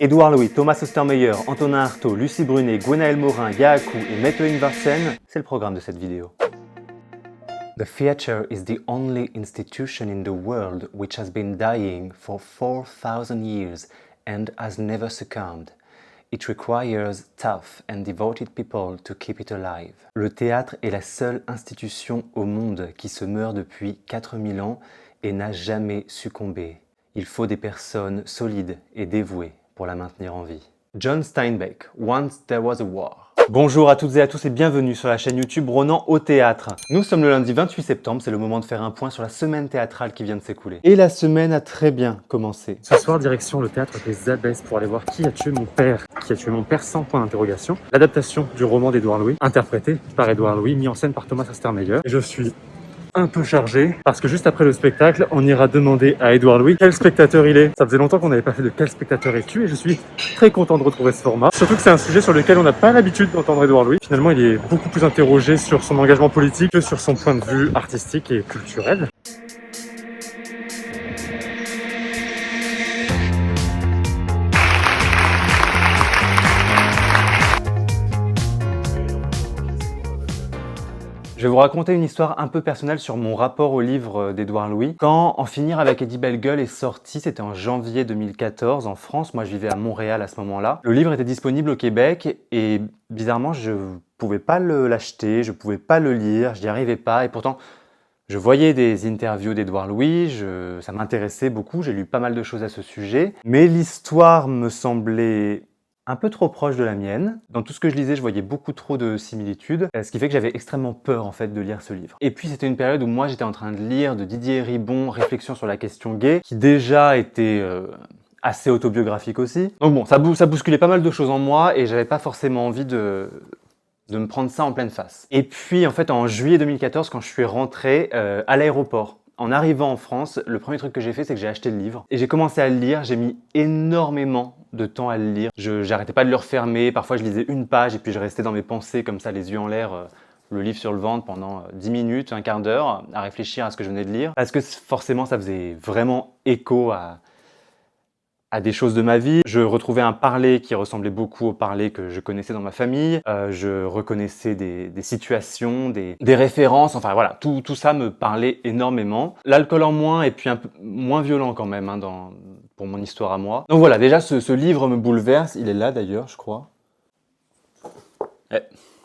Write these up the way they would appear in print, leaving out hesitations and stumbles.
Édouard Louis, Thomas Ostermeyer, Antonin Artaud, Lucie Brunet, Gwenaëlle Morin, Gaakou et Mette Ingvarsen, c'est le programme de cette vidéo. The theatre is the only institution in the world which has been dying for 4,000 years and has never succumbed. It requires tough and devoted people to keep it alive. Le théâtre est la seule institution au monde qui se meurt depuis 4000 ans et n'a jamais succombé. Il faut des personnes solides et dévouées pour la maintenir en vie. John Steinbeck, Once There Was a War. Bonjour à toutes et à tous et bienvenue sur la chaîne YouTube Ronan au théâtre. Nous sommes le lundi 28 septembre, c'est le moment de faire un point sur la semaine théâtrale qui vient de s'écouler. Et la semaine a très bien commencé. Ce soir, direction le théâtre des Abbesses pour aller voir Qui a tué mon père. Qui a tué mon père sans point d'interrogation. L'adaptation du roman d'Édouard Louis, interprété par Édouard Louis, mis en scène par Thomas Ostermeyer. Et je suis un peu chargé parce que juste après le spectacle, on ira demander à Édouard Louis quel spectateur il est. Ça faisait longtemps qu'on n'avait pas fait de quel spectateur es-tu et je suis très content de retrouver ce format. Surtout que c'est un sujet sur lequel on n'a pas l'habitude d'entendre Édouard Louis. Finalement, il est beaucoup plus interrogé sur son engagement politique que sur son point de vue artistique et culturel. Je vais vous raconter une histoire un peu personnelle sur mon rapport au livre d'Édouard Louis. Quand En finir avec Eddie Bellegueule est sorti, c'était en janvier 2014 en France. Moi, je vivais à Montréal à ce moment-là. Le livre était disponible au Québec et bizarrement, je pouvais pas l'acheter, je pouvais pas le lire, je n'y arrivais pas. Et pourtant, je voyais des interviews d'Édouard Louis, ça m'intéressait beaucoup, j'ai lu pas mal de choses à ce sujet. Mais l'histoire me semblait un peu trop proche de la mienne. Dans tout ce que je lisais, je voyais beaucoup trop de similitudes, ce qui fait que j'avais extrêmement peur en fait de lire ce livre. Et puis c'était une période où moi j'étais en train de lire de Didier Ribon, Réflexions sur la question gay, qui déjà était assez autobiographique aussi. Donc bon, ça bousculait pas mal de choses en moi et j'avais pas forcément envie de me prendre ça en pleine face. Et puis en fait en juillet 2014, quand je suis rentré à l'aéroport, en arrivant en France, le premier truc que j'ai fait, c'est que j'ai acheté le livre. Et j'ai commencé à le lire, j'ai mis énormément de temps à le lire. J'arrêtais pas de le refermer, parfois je lisais une page et puis je restais dans mes pensées comme ça, les yeux en l'air, le livre sur le ventre pendant 10 minutes, un quart d'heure, à réfléchir à ce que je venais de lire. Parce que forcément, ça faisait vraiment écho à des choses de ma vie. Je retrouvais un parler qui ressemblait beaucoup au parler que je connaissais dans ma famille. Je reconnaissais des situations, des références. Enfin voilà, tout ça me parlait énormément. L'alcool en moins et puis un peu moins violent quand même hein, pour mon histoire à moi. Donc voilà, déjà ce livre me bouleverse. Il est là d'ailleurs, je crois.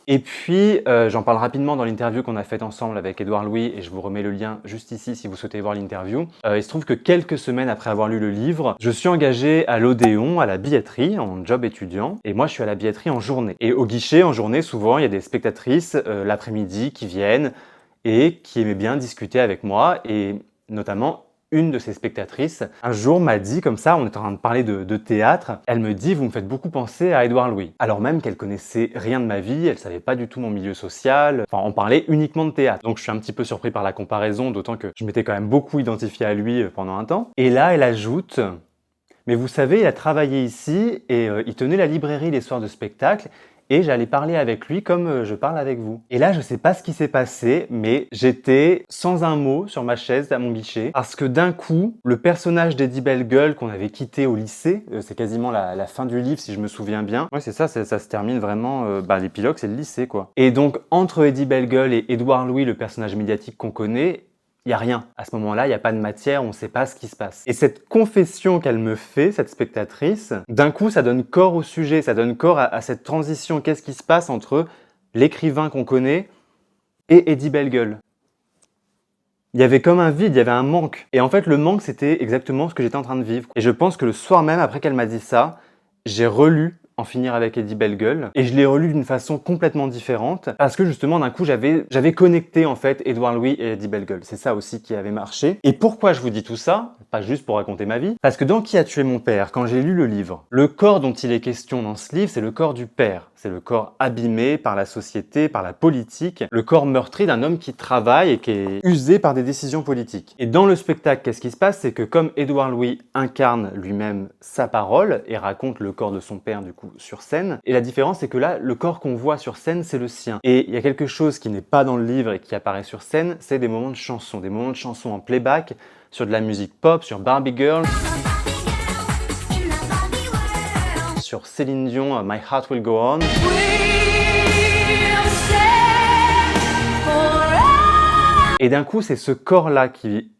Et puis, j'en parle rapidement dans l'interview qu'on a faite ensemble avec Édouard Louis et je vous remets le lien juste ici si vous souhaitez voir l'interview. Il se trouve que quelques semaines après avoir lu le livre, je suis engagé à l'Odéon, à la billetterie, en job étudiant. Et moi, je suis à la billetterie en journée. Et au guichet, en journée, souvent, il y a des spectatrices l'après-midi qui viennent et qui aimaient bien discuter avec moi. Et notamment, une de ces spectatrices, un jour m'a dit comme ça, on était en train de parler de théâtre, elle me dit « vous me faites beaucoup penser à Édouard Louis ». Alors même qu'elle connaissait rien de ma vie, elle savait pas du tout mon milieu social, enfin on parlait uniquement de théâtre. Donc je suis un petit peu surpris par la comparaison, d'autant que je m'étais quand même beaucoup identifié à lui pendant un temps. Et là elle ajoute « mais vous savez, il a travaillé ici et il tenait la librairie les soirs de spectacle ». Et j'allais parler avec lui comme je parle avec vous. Et là, je sais pas ce qui s'est passé, mais j'étais sans un mot sur ma chaise à mon guichet, parce que d'un coup, le personnage d'Eddie Bellegueule qu'on avait quitté au lycée, c'est quasiment la fin du livre si je me souviens bien. Ouais, c'est ça, ça se termine vraiment, l'épilogue c'est le lycée quoi. Et donc, entre Eddie Bellegueule et Édouard Louis, le personnage médiatique qu'on connaît, il n'y a rien. À ce moment-là, il n'y a pas de matière, on ne sait pas ce qui se passe. Et cette confession qu'elle me fait, cette spectatrice, d'un coup, ça donne corps au sujet, ça donne corps à cette transition. Qu'est-ce qui se passe entre l'écrivain qu'on connaît et Eddie Bellegueule? Il y avait comme un vide, il y avait un manque. Et en fait, le manque, c'était exactement ce que j'étais en train de vivre. Et je pense que le soir même, après qu'elle m'a dit ça, j'ai relu En finir avec Eddie Bellegueule et je l'ai relu d'une façon complètement différente parce que justement d'un coup j'avais connecté en fait Édouard Louis et Eddie Bellegueule. C'est ça aussi qui avait marché. Et pourquoi je vous dis tout ça? Pas juste pour raconter ma vie, parce que dans Qui a tué mon père, quand j'ai lu le livre, le corps dont il est question dans ce livre, c'est le corps du père. C'est le corps abîmé par la société, par la politique, le corps meurtri d'un homme qui travaille et qui est usé par des décisions politiques. Et dans le spectacle, qu'est-ce qui se passe? C'est que comme Édouard Louis incarne lui-même sa parole et raconte le corps de son père du coup sur scène, et la différence c'est que là, le corps qu'on voit sur scène, c'est le sien. Et il y a quelque chose qui n'est pas dans le livre et qui apparaît sur scène, c'est des moments de chansons en playback, sur de la musique pop, sur Barbie Girl. sur Céline Dion, My Heart Will Go On. Et d'un coup, c'est ce corps-là qui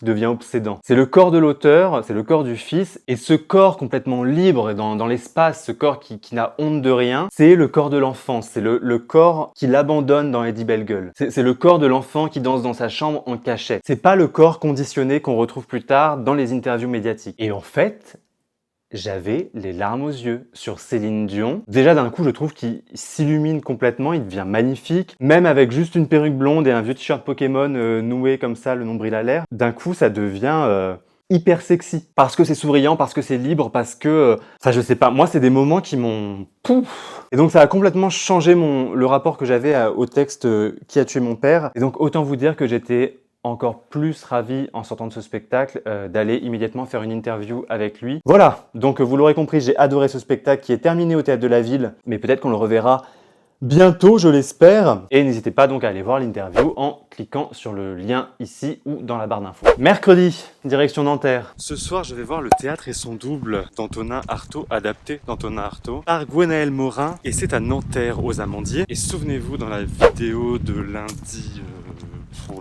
devient obsédant. C'est le corps de l'auteur, c'est le corps du fils, et ce corps complètement libre dans l'espace, ce corps qui n'a honte de rien, c'est le corps de l'enfant, c'est le corps qui l'abandonne dans Eddie Bellegueule. C'est le corps de l'enfant qui danse dans sa chambre en cachette. C'est pas le corps conditionné qu'on retrouve plus tard dans les interviews médiatiques. Et en fait, j'avais les larmes aux yeux sur Céline Dion. Déjà d'un coup, je trouve qu'il s'illumine complètement, il devient magnifique. Même avec juste une perruque blonde et un vieux t-shirt Pokémon noué comme ça, le nombril à l'air. D'un coup, ça devient hyper sexy. Parce que c'est souriant, parce que c'est libre, parce que... Enfin, je sais pas, moi, c'est des moments qui m'ont... Pouf. Et donc, ça a complètement changé le rapport que j'avais au texte Qui a tué mon père. Et donc, autant vous dire que j'étais encore plus ravi en sortant de ce spectacle d'aller immédiatement faire une interview avec lui. Voilà, donc vous l'aurez compris, j'ai adoré ce spectacle qui est terminé au Théâtre de la Ville, mais peut-être qu'on le reverra bientôt, je l'espère. Et n'hésitez pas donc à aller voir l'interview en cliquant sur le lien ici ou dans la barre d'infos. Mercredi, direction Nanterre. Ce soir, je vais voir Le Théâtre et son double d'Antonin Artaud, adapté d'Antonin Artaud, par Gwenaëlle Morin, et c'est à Nanterre, aux Amandiers. Et souvenez-vous, dans la vidéo de lundi...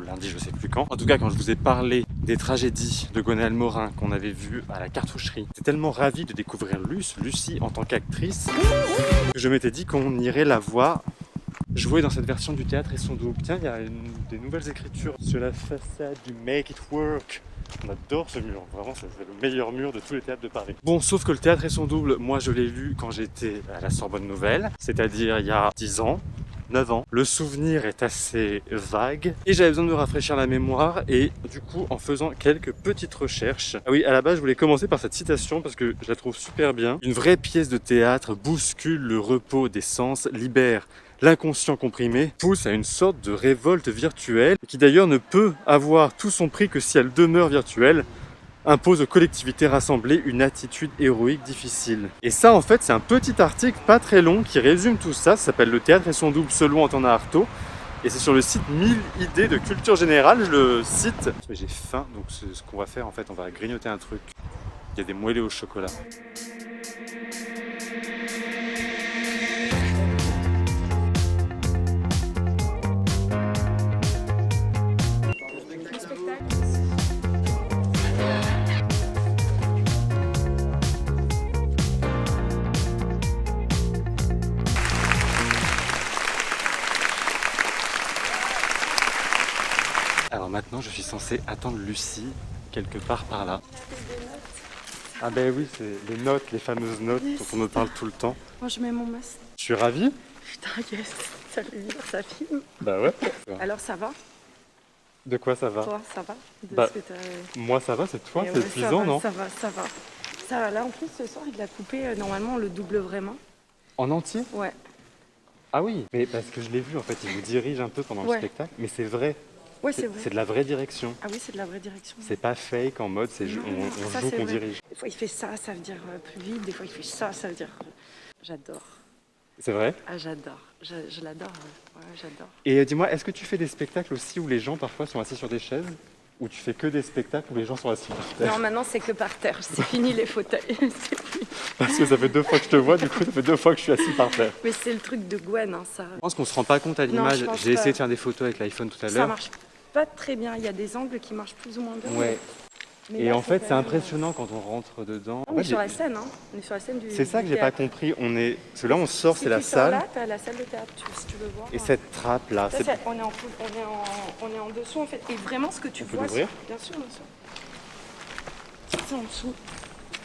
lundi, je sais plus quand. En tout cas, quand je vous ai parlé des tragédies de Gwenaëlle Morin qu'on avait vues à la cartoucherie, j'étais tellement ravi de découvrir Lucie en tant qu'actrice que je m'étais dit qu'on irait la voir jouer dans cette version du Théâtre et son double. Tiens, il y a des nouvelles écritures sur la façade du Make It Work. On adore ce mur, vraiment c'est le meilleur mur de tous les théâtres de Paris. Bon, sauf que Le Théâtre et son double, moi je l'ai lu quand j'étais à la Sorbonne Nouvelle, c'est-à-dire il y a 10 ans. 9 ans. Le souvenir est assez vague et j'avais besoin de me rafraîchir la mémoire et du coup en faisant quelques petites recherches. Ah oui, à la base je voulais commencer par cette citation parce que je la trouve super bien. Une vraie pièce de théâtre bouscule le repos des sens, libère l'inconscient comprimé, pousse à une sorte de révolte virtuelle qui d'ailleurs ne peut avoir tout son prix que si elle demeure virtuelle, impose aux collectivités rassemblées une attitude héroïque difficile. Et ça, en fait, c'est un petit article pas très long qui résume tout ça. Ça s'appelle Le Théâtre et son double selon Antonin Artaud. Et c'est sur le site 1000 idées de culture générale, je le cite. J'ai faim, donc ce qu'on va faire, en fait, on va grignoter un truc. Il y a des moelleux au chocolat. Alors maintenant, je suis censé attendre Lucie quelque part par là. Ah ben oui, c'est les notes, les fameuses notes dont on me parle tout le temps. Moi je mets mon masque. Je suis ravi. Putain, yes, ça veut dire ça filme. Bah ouais. Alors ça va? De quoi ça va? Toi, ça va? Bah, moi ça va, c'est toi, c'est épuisant, non? Ça va. Ça va, là en plus ce soir il l'a coupé, normalement on le double vraiment. En entier? Ouais. Ah oui, mais parce que je l'ai vu en fait, il vous dirige un peu pendant le spectacle, mais c'est vrai. Ouais, c'est vrai. C'est de la vraie direction. Ah oui, c'est de la vraie direction. C'est pas fake en mode, c'est on joue qu'on dirige. Des fois il fait ça, ça veut dire plus vite, des fois il fait ça, ça veut dire... J'adore. C'est vrai? Ah j'adore, je l'adore, ouais, j'adore. Et dis-moi, est-ce que tu fais des spectacles aussi où les gens parfois sont assis sur des chaises? Ou tu fais que des spectacles où les gens sont assis par terre? Non, maintenant c'est que par terre, c'est fini les fauteuils. Parce que ça fait 2 fois que je te vois, du coup ça fait 2 fois que je suis assis par terre. Mais c'est le truc de Gwen, hein, ça. Je pense qu'on se rend pas compte à l'image. Non, j'ai essayé de faire des photos avec l'iPhone tout à l'heure. Ça marche pas très bien, il y a des angles qui marchent plus ou moins bien. Ouais. Mais et là, en fait, c'est quand même, impressionnant quand on rentre dedans. On est sur la scène, hein. On est sur la scène du. C'est ça que j'ai pas compris. Parce que là, on sort, Si c'est la tu sors salle. là, t'as la salle de théâtre, si tu veux voir. Et cette trappe là, Ça, on est en dessous en fait. Et vraiment, ce que tu vois. l'ouvrir Bien sûr. C'est en dessous.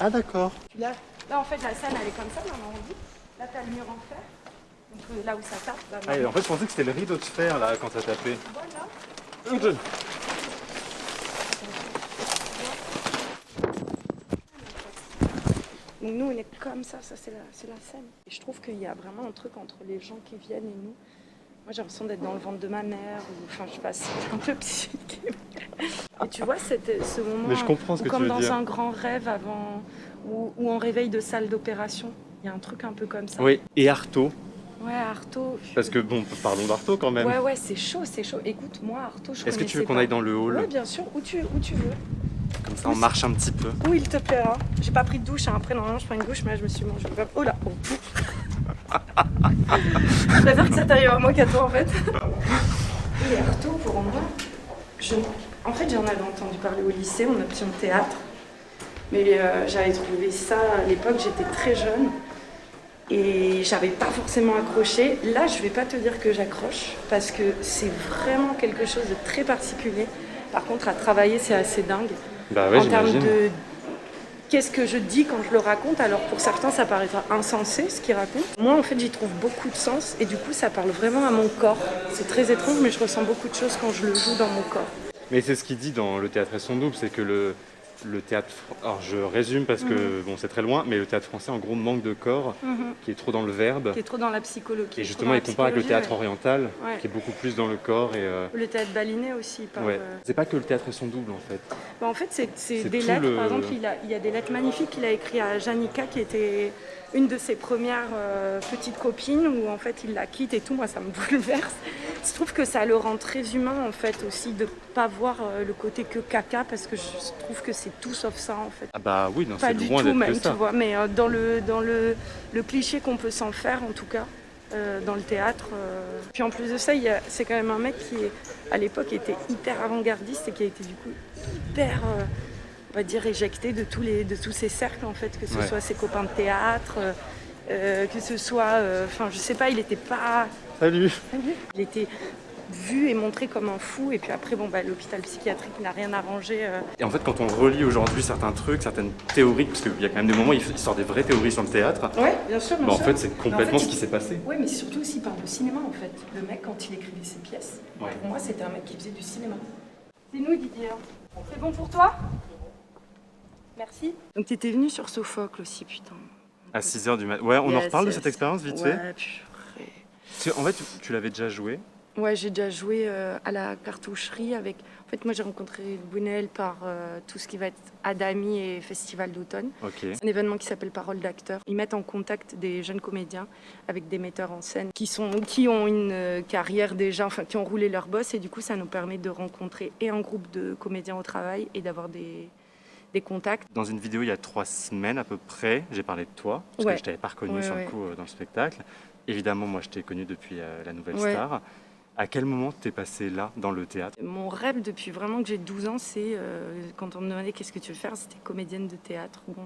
Ah d'accord. Là, en fait, la scène, elle est comme ça, là, on dit. Là, t'as le mur en fer. Donc là où ça tape. Là, Ah, et en fait, je pensais que c'était le rideau de fer là quand ça tapait. Voilà. Donc nous, on est comme ça c'est la scène. Et je trouve qu'il y a vraiment un truc entre les gens qui viennent et nous. Moi, j'ai l'impression d'être dans le ventre de ma mère, ou enfin, je sais pas, c'est un peu psychique. Et tu vois, ce moment Mais je comprends ce que comme tu veux dans dire. un grand rêve avant, ou en réveil de salle d'opération. Il y a un truc un peu comme ça. Oui, et Artaud. Ouais, Artaud. Parce que bon, parlons d'Artaud quand même. Ouais, c'est chaud. Écoute, moi, Artaud, je Est-ce que tu veux connaissais qu'on pas. aille dans le hall? Ouais, bien sûr, où tu veux. Comme ça, on marche un petit peu. Où il te plaira. J'ai pas pris de douche, hein. Après normalement je prends une douche, mais là je me suis mangé. Oh là, oh. Je préfère que ça t'arrive à moi qu'à toi en fait. Et Arto, pour moi, en fait j'en avais entendu parler au lycée, on option théâtre. Mais j'avais trouvé ça à l'époque, j'étais très jeune. Et j'avais pas forcément accroché. Là, je vais pas te dire que j'accroche, parce que c'est vraiment quelque chose de très particulier. Par contre, à travailler, c'est assez dingue. Bah ouais, En termes j'imagine. de qu'est-ce que je dis quand je le raconte. Alors pour certains, ça paraîtra insensé ce qu'ils racontent. Moi, en fait, j'y trouve beaucoup de sens et du coup, ça parle vraiment à mon corps. C'est très étrange, mais je ressens beaucoup de choses quand je le joue dans mon corps. Mais c'est ce qu'il dit dans Le théâtre et son double, c'est que le théâtre... Alors je résume parce que bon, c'est très loin, mais le théâtre français en gros manque de corps, qui est trop dans le verbe. Qui est trop dans la psychologie. Et justement, il compare avec le théâtre oriental, Ouais. qui est beaucoup plus dans le corps. Et, Le théâtre baliné aussi. ouais. C'est pas que le théâtre et son double en fait. Bah, en fait, c'est des tout lettres. le- Par exemple, il y a des lettres magnifiques qu'il a écrites à Janica, qui était une de ses premières petites copines, où en fait il la quitte et tout. Moi, ça me bouleverse. Je trouve que ça le rend très humain en fait aussi de pas voir le côté que caca, parce que je trouve que c'est tout sauf ça en fait. Ah bah oui, non, Pas c'est du loin tout d'être que même, ça. tu vois. Mais dans le cliché qu'on peut s'en faire en tout cas. Dans le théâtre. Puis en plus de ça, c'est quand même un mec qui, à l'époque, était hyper avant-gardiste et qui a été du coup hyper, on va dire, éjecté de tous ces cercles, en fait, que ce soit ses copains de théâtre, que ce soit... Enfin, je sais pas, il était pas... Salut. Il était vu et montré comme un fou, et puis après, bon, bah, l'hôpital psychiatrique n'a rien arrangé. Et en fait, quand on relit aujourd'hui certains trucs, certaines théories, parce qu'il y a quand même des moments où il sort des vraies théories sur le théâtre, Ouais, bien sûr, bien bah, en sûr. fait, c'est complètement Mais en fait, ce qui s'est passé. Oui, mais surtout aussi il parle de cinéma en fait. Le mec, quand il écrivait ses pièces, Ouais. pour moi, c'était un mec qui faisait du cinéma. C'est nous, Didier. C'est bon pour toi? Merci. Donc, t'étais venu sur Sophocle aussi, putain. À 6h du matin. Ouais, on en Yes, reparle de yes. cette expérience vite fait. Ouais, purée. Parce que, en fait, tu l'avais déjà joué. Ouais, j'ai déjà joué à la cartoucherie avec... En fait, moi, j'ai rencontré Gwenaël par tout ce qui va être Adami et Festival d'automne. Ok. C'est un événement qui s'appelle Parole d'acteurs. Ils mettent en contact des jeunes comédiens avec des metteurs en scène qui ont une carrière déjà, enfin qui ont roulé leur boss, et du coup ça nous permet de rencontrer et un groupe de comédiens au travail et d'avoir des contacts. Dans une vidéo il y a 3 semaines à peu près, j'ai parlé de toi, parce Ouais. que je t'avais pas reconnu Ouais, sur ouais. le coup dans le spectacle. Évidemment, moi je t'ai connu depuis La Nouvelle Ouais. Star. À quel moment t'es passé là, dans le théâtre? Mon rêve depuis vraiment que j'ai 12 ans, c'est quand on me demandait qu'est-ce que tu veux faire, c'était comédienne de théâtre. Bon,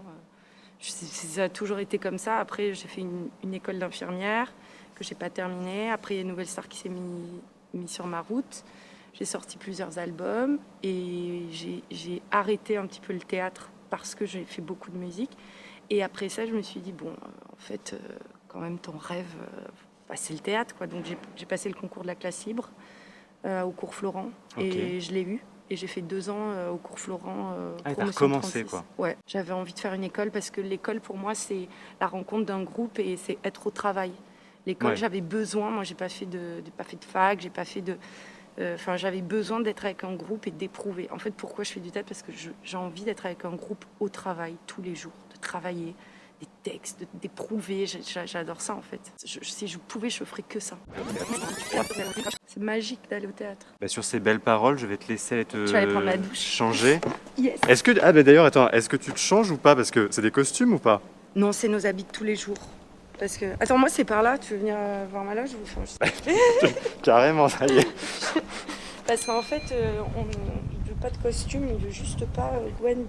ça a toujours été comme ça. Après, j'ai fait une école d'infirmière que j'ai pas terminée. Après, il y a Nouvelle Star qui s'est mis sur ma route. J'ai sorti plusieurs albums et j'ai arrêté un petit peu le théâtre parce que j'ai fait beaucoup de musique. Et après ça, je me suis dit, bon, en fait, quand même, ton rêve, c'est le théâtre, quoi. Donc, j'ai passé le concours de la classe libre au cours Florent et je l'ai eu. Et j'ai fait 2 ans au cours Florent. Ah, t'as promotion recommencé, 36. quoi. Ouais, j'avais envie de faire une école parce que l'école, pour moi, c'est la rencontre d'un groupe et c'est être au travail. L'école, Ouais. j'avais besoin. Moi, j'ai pas fait de fac, j'ai pas fait de. Enfin, j'avais besoin d'être avec un groupe et d'éprouver. En fait, pourquoi je fais du théâtre? Parce que j'ai envie d'être avec un groupe au travail tous les jours, de travailler des textes, d'éprouver. J'adore ça, en fait. Si je pouvais, je ferais que ça. C'est magique d'aller au théâtre. Bah, sur ces belles paroles, je vais te laisser aller Je vais aller prendre ma douche. changer. Yes. Est-ce que... Ah bah d'ailleurs, attends, est-ce que tu te changes ou pas? Parce que c'est des costumes ou pas? Non, c'est nos habits de tous les jours. Parce que... Attends, moi, c'est par là. Tu veux venir voir ma loge ou... Enfin, Carrément, ça y est. Parce qu'en fait, on ne veut pas de costume, on ne veut juste pas Gwen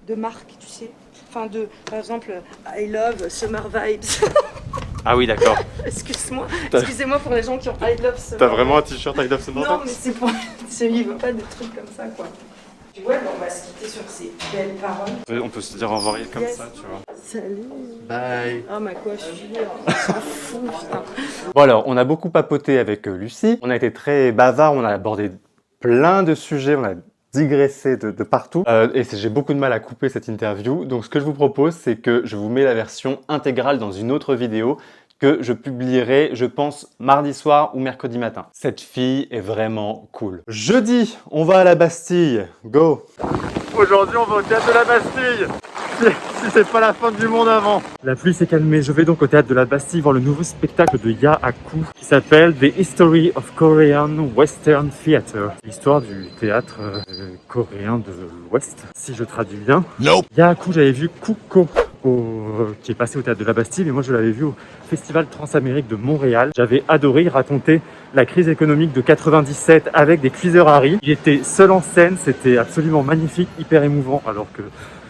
de marque, tu sais. Enfin, par exemple, I love Summer Vibes. Ah oui, d'accord. Excusez-moi pour les gens qui ont I love Summer T'as vraiment un Vibes. t-shirt I Love Summer Non, Vibes? mais c'est pour... Il ne veut pas de trucs comme ça, quoi. Ouais, on va se quitter sur ces belles paroles. On peut se dire au revoir comme Yes. ça, tu vois. Salut. Bye. Ah, ma coiffure, on s'en fout, putain. Bon alors, on a beaucoup papoté avec Lucie. On a été très bavard, on a abordé plein de sujets, on a digressé de partout. Et j'ai beaucoup de mal à couper cette interview. Donc ce que je vous propose, c'est que je vous mets la version intégrale dans une autre vidéo que je publierai, je pense, mardi soir ou mercredi matin. Cette fille est vraiment cool. Jeudi, on va à la Bastille. Go! Aujourd'hui, on va au théâtre de la Bastille. si c'est pas la fin du monde avant. La pluie s'est calmée, je vais donc au théâtre de la Bastille voir le nouveau spectacle de Yaaku qui s'appelle The History of Korean Western Theatre. L'histoire du théâtre coréen de l'Ouest, si je traduis bien. Nope. Yaaku, j'avais vu Kuko qui est passé au théâtre de la Bastille, mais moi je l'avais vu au Festival Transamérique de Montréal. J'avais adoré, il racontait la crise économique de 97 avec des cuiseurs Harry. Il était seul en scène, c'était absolument magnifique, hyper émouvant, alors que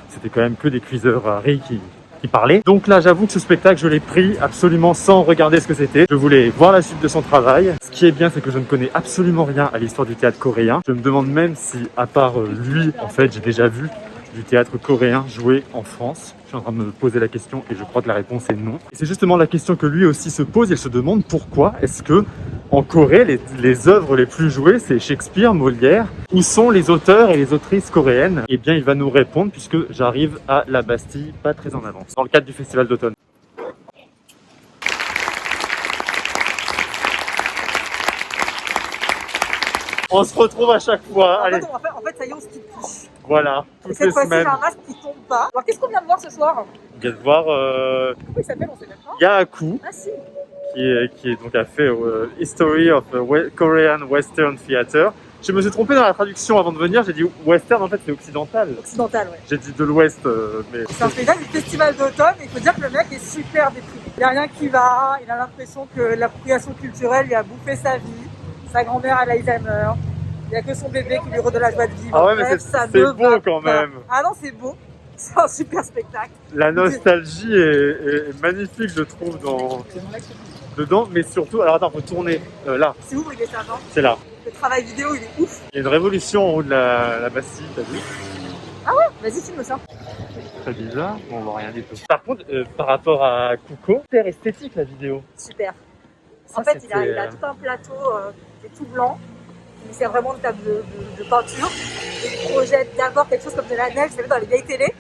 c'était quand même que des cuiseurs Harry qui parlaient. Donc là, j'avoue que ce spectacle, je l'ai pris absolument sans regarder ce que c'était. Je voulais voir la suite de son travail. Ce qui est bien, c'est que je ne connais absolument rien à l'histoire du théâtre coréen. Je me demande même si, à part lui, en fait, j'ai déjà vu du théâtre coréen joué en France. Je suis en train de me poser la question et je crois que la réponse est non. Et c'est justement la question que lui aussi se pose. Il se demande pourquoi est-ce que en Corée, les œuvres les plus jouées, c'est Shakespeare, Molière. Où sont les auteurs et les autrices coréennes? Eh bien, il va nous répondre puisque j'arrive à la Bastille pas très en avance, dans le cadre du festival d'automne. On se retrouve à chaque fois. Allez. En fait, ça y est, on se quitte plus. Voilà, toutes Cette les fois-ci, j'ai semaines. un masque qui tombe pas. Alors, qu'est-ce qu'on vient de voir ce soir? On vient de voir Comment il s'appelle? On sait même pas. Yaaku, Ah si. qui est donc a fait History of Korean Western Theatre. Je me suis trompé dans la traduction avant de venir, j'ai dit western, en fait c'est occidental. Occidental, ouais. J'ai dit de l'ouest, mais C'est un spectacle du festival d'automne et il faut dire que le mec est super déprimé. Il n'y a rien qui va, il a l'impression que l'appropriation culturelle lui a bouffé sa vie. Sa grand-mère a l'Alzheimer. Il n'y a que son bébé qui lui redonne la joie de vivre. Ah ouais, mais Bref, c'est ça beau ne va quand pas. même. Ah non, c'est beau. C'est un super spectacle. La nostalgie est magnifique, je trouve, dedans, mais surtout, alors attends, faut tourner là, C'est où il est ça, non? c'est là. Le travail vidéo, il est ouf. Il y a une révolution en haut de la Bastille, t'as vu? Vas-y, filme ça. Très bizarre, bon, on voit rien du tout. Par contre, par rapport à Kuko, super esthétique la vidéo. Super. Ça, En fait, il c'était, a tout un plateau qui est tout blanc, qui sert vraiment de table de peinture. Et il projette d'abord quelque chose comme de la neige, vous savez, dans les vieilles télé.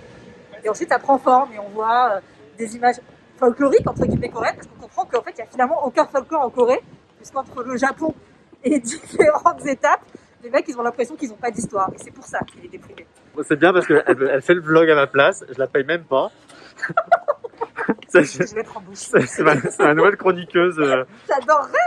Et ensuite, ça prend forme et on voit des images folkloriques, entre guillemets, coréennes, parce qu'on comprend qu'en fait, il n'y a finalement aucun folklore en Corée, puisqu'entre le Japon et différentes étapes, les mecs, ils ont l'impression qu'ils n'ont pas d'histoire. Et c'est pour ça qu'il est déprimé. Bon, c'est bien parce qu'elle fait le vlog à ma place, je la paye même pas. Je vais être en bouche. C'est ma nouvelle chroniqueuse. J'adorerais.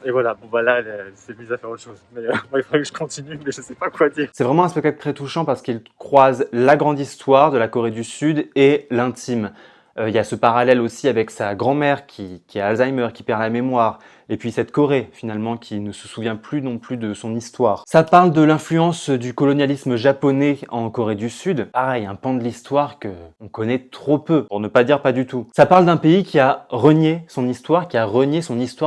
Et voilà, bon bah là, elle s'est mise à faire autre chose. Mais moi, il faudrait que je continue, mais je sais pas quoi dire. C'est vraiment un spectacle très touchant parce qu'il croise la grande histoire de la Corée du Sud et l'intime. Il y a ce parallèle aussi avec sa grand-mère qui a Alzheimer, qui perd la mémoire, et puis cette Corée finalement qui ne se souvient plus non plus de son histoire. Ça parle de l'influence du colonialisme japonais en Corée du Sud. Pareil, un pan de l'histoire que on connaît trop peu, pour ne pas dire pas du tout. Ça parle d'un pays qui a renié son histoire,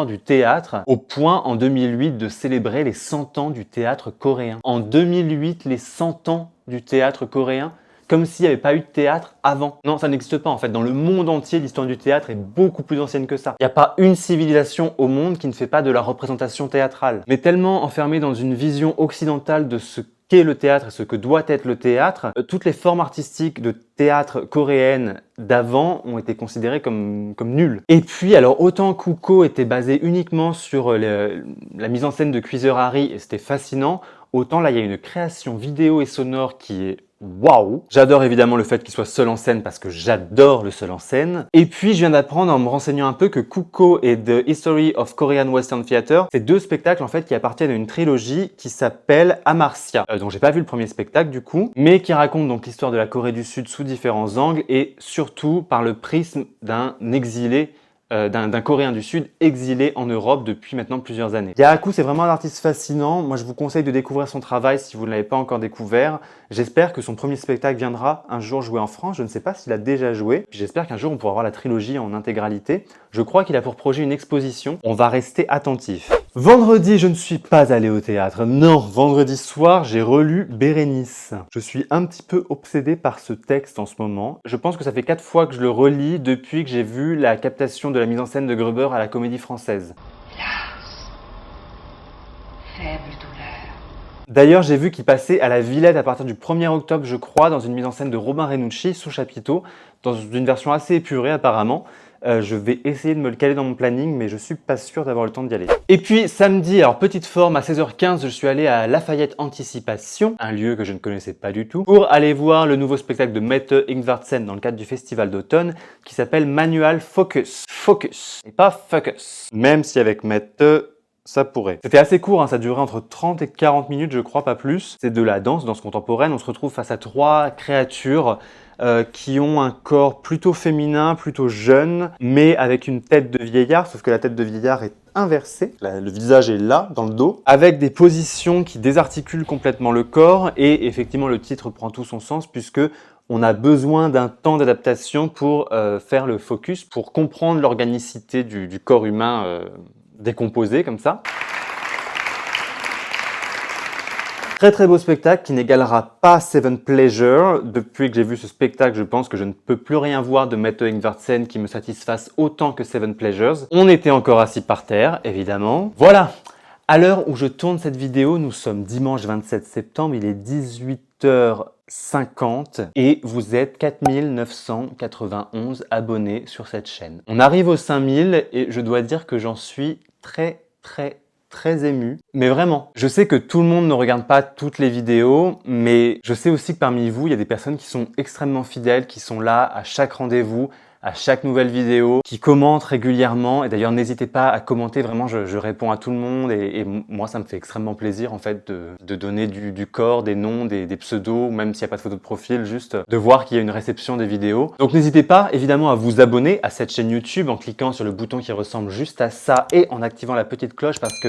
du théâtre, au point en 2008 de célébrer les 100 ans du théâtre coréen. En 2008, les 100 ans du théâtre coréen, comme s'il n'y avait pas eu de théâtre avant. Non, ça n'existe pas en fait. Dans le monde entier, l'histoire du théâtre est beaucoup plus ancienne que ça. Il n'y a pas une civilisation au monde qui ne fait pas de la représentation théâtrale. Mais tellement enfermé dans une vision occidentale de ce qu'est le théâtre et ce que doit être le théâtre, toutes les formes artistiques de théâtre coréennes d'avant ont été considérées comme nulles. Et puis, alors autant Kuko était basé uniquement sur la mise en scène de Cuiseur Harry et c'était fascinant, autant là il y a une création vidéo et sonore qui est waouh! J'adore évidemment le fait qu'il soit seul en scène parce que j'adore le seul en scène. Et puis je viens d'apprendre en me renseignant un peu que Kuko et The History of Korean Western Theatre, c'est deux spectacles en fait qui appartiennent à une trilogie qui s'appelle Amarcia. Donc j'ai pas vu le premier spectacle du coup, mais qui raconte donc l'histoire de la Corée du Sud sous différents angles et surtout par le prisme d'un exilé d'un Coréen du Sud exilé en Europe depuis maintenant plusieurs années. Yaaku, c'est vraiment un artiste fascinant. Moi, je vous conseille de découvrir son travail si vous ne l'avez pas encore découvert. J'espère que son premier spectacle viendra un jour jouer en France. Je ne sais pas s'il a déjà joué. J'espère qu'un jour, on pourra voir la trilogie en intégralité. Je crois qu'il a pour projet une exposition. On va rester attentif. Vendredi, je ne suis pas allé au théâtre. Non, vendredi soir, j'ai relu Bérénice. Je suis un petit peu obsédé par ce texte en ce moment. Je pense que ça fait 4 fois que je le relis depuis que j'ai vu la captation de la mise en scène de Gruber à la Comédie Française. Hélas, faible douleur. D'ailleurs, j'ai vu qu'il passait à la Villette à partir du 1er octobre, je crois, dans une mise en scène de Robin Renucci sous chapiteau, dans une version assez épurée apparemment. Je vais essayer de me le caler dans mon planning, mais je suis pas sûr d'avoir le temps d'y aller. Et puis samedi, alors petite forme, à 16h15, je suis allé à Lafayette Anticipation, un lieu que je ne connaissais pas du tout, pour aller voir le nouveau spectacle de Mette Ingvartsen dans le cadre du festival d'automne, qui s'appelle Manual Focus. Focus, et pas Focus. Même si avec Mette, ça pourrait. C'était assez court, hein, ça durait entre 30 et 40 minutes, je crois, pas plus. C'est de la danse contemporaine. On se retrouve face à 3 créatures qui ont un corps plutôt féminin, plutôt jeune, mais avec une tête de vieillard, sauf que la tête de vieillard est inversée. Le visage est là, dans le dos, avec des positions qui désarticulent complètement le corps. Et effectivement, le titre prend tout son sens puisque on a besoin d'un temps d'adaptation pour faire le focus, pour comprendre l'organicité du corps humain décomposé comme ça. Très très beau spectacle qui n'égalera pas Seven Pleasure. Depuis que j'ai vu ce spectacle, je pense que je ne peux plus rien voir de Mette Ingvartsen qui me satisfasse autant que Seven Pleasures. On était encore assis par terre, évidemment. Voilà. À l'heure où je tourne cette vidéo, nous sommes dimanche 27 septembre, il est 18h50 et vous êtes 4991 abonnés sur cette chaîne. On arrive aux 5000 et je dois dire que j'en suis très ému. Mais vraiment, je sais que tout le monde ne regarde pas toutes les vidéos, mais je sais aussi que parmi vous, il y a des personnes qui sont extrêmement fidèles, qui sont là à chaque rendez-vous, à chaque nouvelle vidéo, qui commentent régulièrement. Et d'ailleurs, n'hésitez pas à commenter, vraiment, je réponds à tout le monde. Et moi, ça me fait extrêmement plaisir, en fait, de donner du corps, des noms, des pseudos, même s'il n'y a pas de photo de profil, juste de voir qu'il y a une réception des vidéos. Donc n'hésitez pas, évidemment, à vous abonner à cette chaîne YouTube en cliquant sur le bouton qui ressemble juste à ça et en activant la petite cloche parce que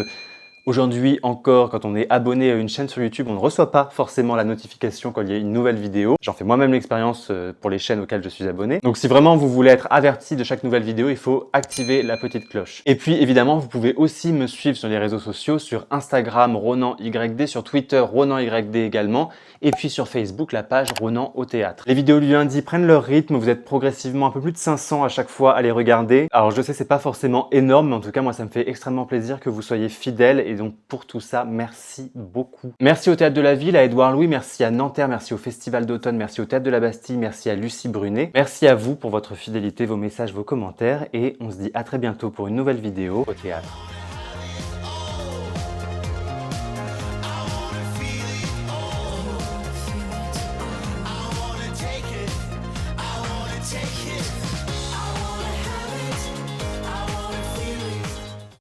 aujourd'hui encore, quand on est abonné à une chaîne sur YouTube, on ne reçoit pas forcément la notification quand il y a une nouvelle vidéo. J'en fais moi-même l'expérience pour les chaînes auxquelles je suis abonné. Donc si vraiment vous voulez être averti de chaque nouvelle vidéo, il faut activer la petite cloche. Et puis évidemment, vous pouvez aussi me suivre sur les réseaux sociaux, sur Instagram RonanYD, sur Twitter RonanYD également, et puis sur Facebook la page Ronan au théâtre. Les vidéos du lundi prennent leur rythme, vous êtes progressivement un peu plus de 500 à chaque fois à les regarder. Alors je sais c'est pas forcément énorme, mais en tout cas moi ça me fait extrêmement plaisir que vous soyez fidèles et donc pour tout ça, merci beaucoup. Merci au Théâtre de la Ville, à Édouard Louis, merci à Nanterre, merci au Festival d'automne, merci au Théâtre de la Bastille, merci à Lucie Brunet. Merci à vous pour votre fidélité, vos messages, vos commentaires et on se dit à très bientôt pour une nouvelle vidéo au théâtre.